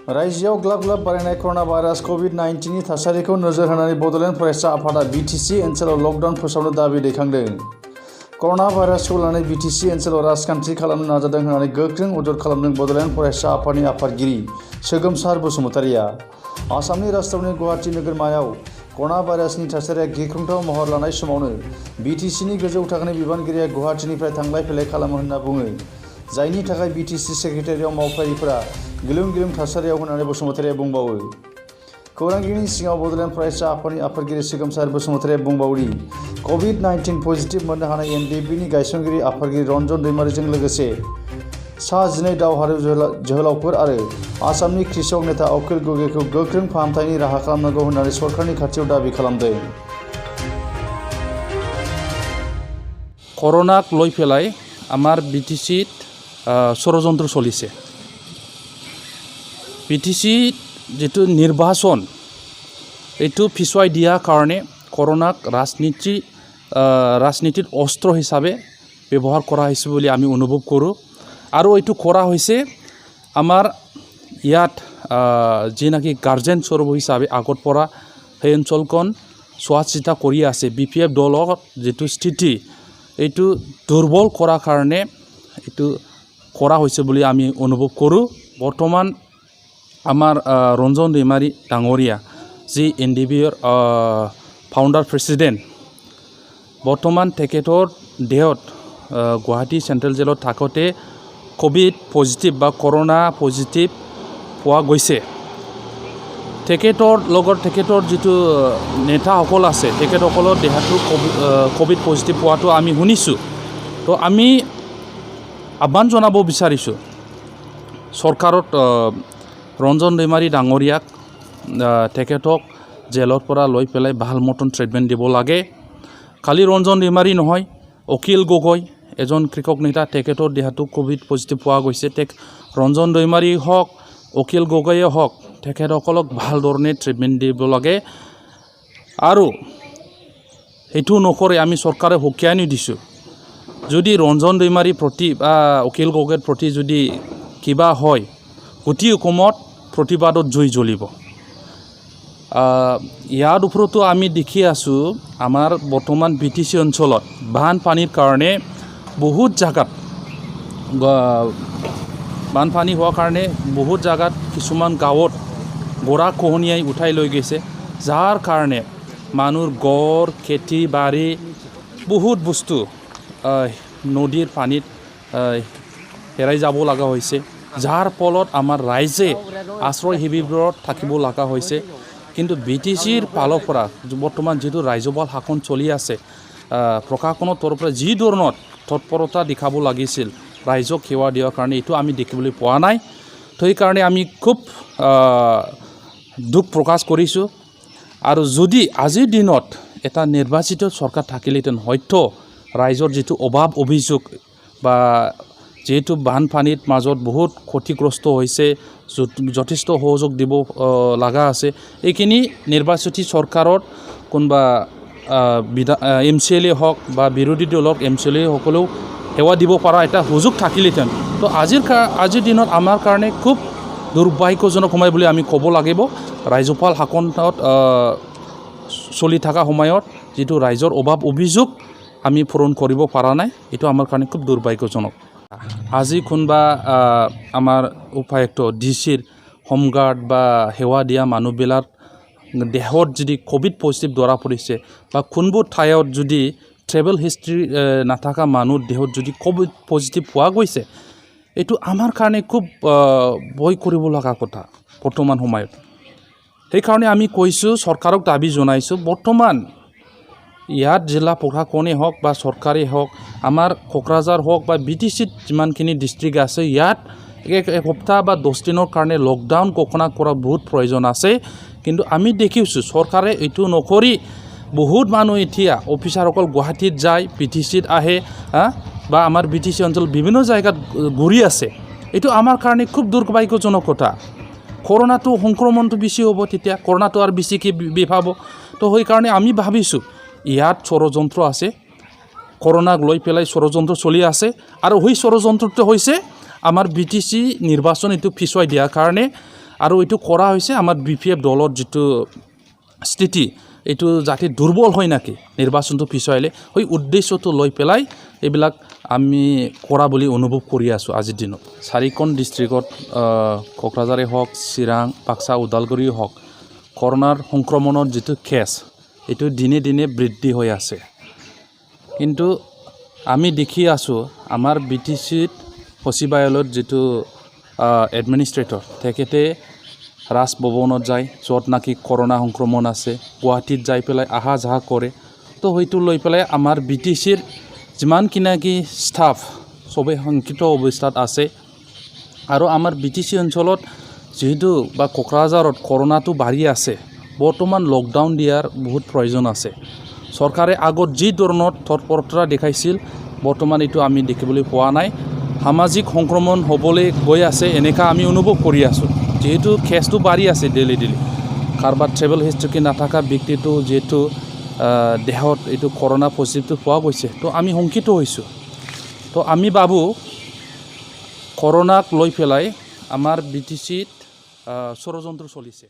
रायजोआव ग्लाब ग्लाब बारायनाय कर'ना भाइरास कभिड-19 नि थासारिखौ नोजोर होनानै बड'लेण्ड फरायसा आफादा बिटिसि ओनसोलाव लकडाउन फोसावनो दाबि दैखांदों। कर'ना भाइरासखौ लानानै बिटिसि ओनसोलाव राजखान्थि खालामनो नाजादों होननानै गोख्रों अजद खालामदों बड'लेण्ड फरायसा आफादनि आफादगिरि सोगोमसार बसुमतारिया। आसामनि राजधानी गुवाहाटी नोगोरमायाव कर'ना भाइरासनि थासारिया गिख्रंथाव महर लानाय समावनो बिटिसिनि गोजौ थाखोनि बिबानगिरिया गुवाहाटीनिफ्राय थांलाय फैलाय खालामो होनना बुङो, जायनि थाखाय बिटिसि सेक्रेटारियाव मावफारिफोरा गिलुं गिलुं थासारियाव होननानै बसुमतारिया बुंबावो। खौरांगिरिनि सिगाङाव बड'लेण्ड फरायसा आफादनि आफादगिरि सोगोमसार बसुमतारिया बुंबावो दि कभिड-19 पजिटिभ मोननो हानाय एनडिपिनि गायसनगिरि आफादगिरि रन्जन दैमारिजों लोगोसे सा 12 दावहारु जोहोलावफोर आरो आसामनि कृषक नेता अखिल गगैखौ गोख्रों फाहामथायनि राहा खालामनांगौ होननानै सरकारनि खाथियाव दाबि खालामदों। করোনাক লৈ পেলাই আমাৰ বিটিচিত ষড়যন্ত্ৰ চলিছে। বিটিচিত যেটো নিৰ্বাচন এইটো পিছুৱাই দিয়াৰ কাৰণে কৰোনাক ৰাজনীতিৰ অস্ত্ৰ হিচাপে ব্যৱহাৰ কৰা হৈছে বুলি আমি অনুভৱ কৰোঁ। আৰু এইটো কৰা হৈছে আমাৰ ইয়াত যি নাকি গাৰ্জেন স্বৰূপ হিচাপে আগত পৰা সেই অঞ্চলখন চোৱা চিতা কৰি আছে। বিপিএফ দলৰ যেটো স্থিতি এইটো দুৰ্বল কৰাৰ কাৰণে এইটো কৰা হৈছে বুলি আমি অনুভৱ কৰোঁ। বৰ্তমান আমাৰ ৰঞ্জন दैमारी ডাঙৰীয়া যি এনডিবিৰ ফাউণ্ডাৰ প্ৰেছিডেণ্ট, বৰ্তমান তেখেতৰ দেহত গুৱাহাটী চেণ্ট্ৰেল জেলত থাকোঁতে কোভিড পজিটিভ বা কৰোনা পজিটিভ পোৱা গৈছে। তেখেতৰ যিটো নেতাসকল আছে তেখেতসকলৰ দেহাটো কোভিড পজিটিভ পোৱাটো আমি শুনিছোঁ। তো আমি আহ্বান জনাব বিচাৰিছোঁ চৰকাৰত ৰঞ্জন दैमारी ডাঙৰীয়াক তেখেতক জেলৰ পৰা লৈ পেলাই ভাল মতন ট্ৰিটমেণ্ট দিব লাগে। খালি ৰঞ্জন दैमारी নহয়, অখিল গগৈ এজন কৃষক নেতা, তেখেতৰ দেহাটো কোভিড পজিটিভ পোৱা গৈছে। ৰঞ্জন दैमारी হওক, অখিল গগৈয়ে হওক, তেখেতসকলক ভাল ধৰণে ট্ৰিটমেণ্ট দিব লাগে। আৰু সেইটো নকৰে আমি চৰকাৰে সকীয়াই দিছোঁ। যদি ৰঞ্জন दैमारी প্ৰতি বা অখিল গগৈৰ প্ৰতি যদি কিবা হয়, গোটেই অসমত প্ৰতিবাদত জুই জ্বলিব। ইয়াৰ ওপৰতো আমি দেখি আছোঁ আমাৰ বৰ্তমান বিটিচি অঞ্চলত বানপানীৰ কাৰণে বহুত জাগাত বানপানী হোৱাৰ কাৰণে বহুত জাগাত কিছুমান গাঁৱত গৰা খহনীয়াই উঠাই লৈ গৈছে, যাৰ কাৰণে মানুহৰ গড় খেতি বাৰী বহুত বস্তু নদীৰ পানীত হেৰাই যাব লগা হৈছে, যাৰ ফলত আমাৰ ৰাইজে আশ্ৰয় শিবিৰত থাকিব লগা হৈছে। কিন্তু বিটিচিৰ ফালৰ পৰা বৰ্তমান যিটো ৰাজ্যপাল শাসন চলি আছে, প্ৰশাসনৰ তৰফৰ পৰা যি ধৰণত তৎপৰতা দেখাব লাগিছিল ৰাইজক সেৱা দিয়াৰ কাৰণে এইটো আমি দেখিবলৈ পোৱা নাই। তো সেইকাৰণে আমি খুব দুখ প্ৰকাশ কৰিছোঁ। আৰু যদি আজিৰ দিনত এটা নিৰ্বাচিত চৰকাৰ থাকিলেহেঁতেন হয়তো ৰাইজৰ যিটো অভাৱ অভিযোগ বা যিহেতু বানপানীৰ মাজত বহুত ক্ষতিগ্ৰস্ত হৈছে, যথেষ্ট সহযোগ দিব লগা আছে, এইখিনি নিৰ্বাচিত চৰকাৰত কোনোবা MCLA হওক বা বিৰোধী দলৰ MCLA সকলেও সেৱা দিব পৰা এটা সুযোগ থাকিলেহেঁতেন। তো আজিৰ দিনত আমাৰ কাৰণে খুব দুৰ্ভাগ্যজনক সময় বুলি আমি ক'ব লাগিব। ৰাজ্যপাল শাসনত চলি থকা সময়ত যিটো ৰাইজৰ অভাৱ অভিযোগ আমি পূৰণ কৰিব পৰা নাই, এইটো আমাৰ কাৰণে খুব দুৰ্ভাগ্যজনক। আজি কোনোবা আমাৰ উপায়ুক্ত ডিচিৰ হোমগাৰ্ড বা সেৱা দিয়া মানুহবিলাক দেহত যদি কোভিড পজিটিভ ধৰা পৰিছে বা কোনবোৰ ঠাইত যদি ট্ৰেভেল হিষ্ট্ৰী নাথাকা মানুহৰ দেহত যদি কোভিড পজিটিভ পোৱা গৈছে, এইটো আমাৰ কাৰণে খুব ভয় কৰিব লগা কথা বৰ্তমান সময়ত। সেইকাৰণে আমি কৈছোঁ, চৰকাৰক দাবী জনাইছোঁ, বৰ্তমান ইয়াত জিলা প্ৰশাসনেই হওক বা চৰকাৰেই হওক, আমাৰ কোকৰাঝাৰ হওক বা বিটিচিত যিমানখিনি ডিষ্ট্ৰিক্ট আছে, ইয়াত এসপ্তাহ বা 10 দিনৰ কাৰণে লকডাউন ঘোষণা কৰা বহুত প্ৰয়োজন আছে। কিন্তু আমি দেখিছোঁ চৰকাৰে এইটো নকৰি বহুত মানুহ এতিয়া অফিচাৰসকল গুৱাহাটীত যায়, বিটিচিত আহে বা আমাৰ বিটিচি অঞ্চল বিভিন্ন জায়গাত ঘূৰি আছে। এইটো আমাৰ কাৰণে খুব দুৰ্ভাগ্যজনক কথা। কৰোনাটো সংক্ৰমণটো বেছি হ'ব, তেতিয়া কৰোনাটো আৰু বেছিকৈ বিয়পাব। তো সেইকাৰণে আমি ভাবিছোঁ ইয়াত ষড়যন্ত্ৰ আছে, কৰোনাক লৈ পেলাই ষড়যন্ত্ৰ চলি আছে। আৰু সেই ষড়যন্ত্ৰটো হৈছে আমাৰ বিটিচি নিৰ্বাচন এইটো পিছুৱাই দিয়াৰ কাৰণে আৰু এইটো কৰা হৈছে আমাৰ BPF দলৰ যিটো স্থিতি এইটো যাতে দুৰ্বল হয় নাকি নিৰ্বাচনটো পিছুৱাইলে সেই উদ্দেশ্যটো লৈ পেলাই এইবিলাক আমি কৰা বুলি অনুভৱ কৰি আছোঁ আজিৰ দিনত 4খন ডিষ্ট্ৰিক্টত কোকৰাঝাৰে হওক চিৰাং বাক্সা ওদালগুৰি হওক কৰোনাৰ সংক্ৰমণৰ যিটো কেছ এইটো দিনে দিনে বৃদ্ধি হৈ আছে কিন্তু আমি দেখি আছোঁ আমাৰ BTCত সচিবালয়ত যিটো এডমিনিষ্ট্ৰেটৰ তেখেতে ৰাজভৱনত যায় য'ত নাকি কৰোনা সংক্ৰমণ আছে গুৱাহাটীত যাই পেলাই আহা যাহা কৰে তো সেইটো লৈ পেলাই আমাৰ BTCৰ যিমান কিনাকি ষ্টাফ চবেই শংকিত অৱস্থাত আছে আৰু আমাৰ BTC অঞ্চলত যেহেতু বা কোকৰাঝাৰত কৰোনাটো বাঢ়ি আছে বৰ্তমান লকডাউন দিয়াৰ বহুত প্ৰয়োজন আছে চৰকাৰে আগত যি ধৰণৰ তৎপৰতা দেখাইছিল বৰ্তমান এইটো আমি দেখিবলৈ পোৱা নাই সামাজিক সংক্ৰমণ হ'বলৈ গৈ আছে এনেকা আমি অনুভৱ কৰি আছোঁ যেহেতু কেছটো বাঢ়ি আছে ডেইলি কাৰোবাৰ ট্ৰেভেল হিষ্ট্ৰী নাথাকা ব্যক্তিটো যেহেতু দেহত এইটো কৰোনা পজিটিভটো পোৱা গৈছে তো আমি শংকিত হৈছোঁ তো আমি ভাবোঁ কৰোনাক লৈ পেলাই আমাৰ BTCত ষড়যন্ত্ৰ চলিছে